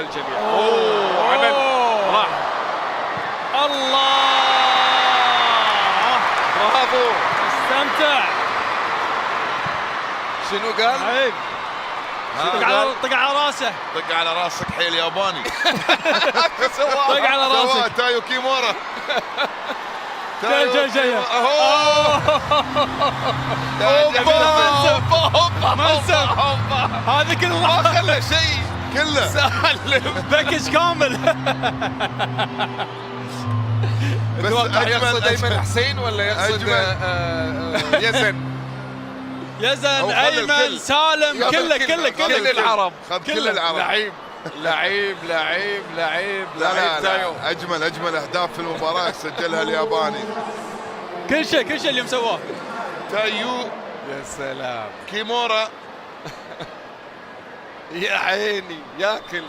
الجميع. اوه عمل راح. الله برافو استمتع. شنو قال؟ عيب طق على راسه. طق على راسك حيل ياباني. طق على راسك. تايو كيمورا. جاي منسف. هذا كله ما خلى شيء كله سالم باكج كامل. اتوقع يقصد ايمن حسين ولا يقصد يزن؟ يزن ايمن سالم كل العرب. خذ كل العرب. لعيب لا تايو. اجمل اهداف في المباراه سجلها الياباني. كل شيء اليوم سواه تايو يا سلام كيمورا. يا عيني ياكل.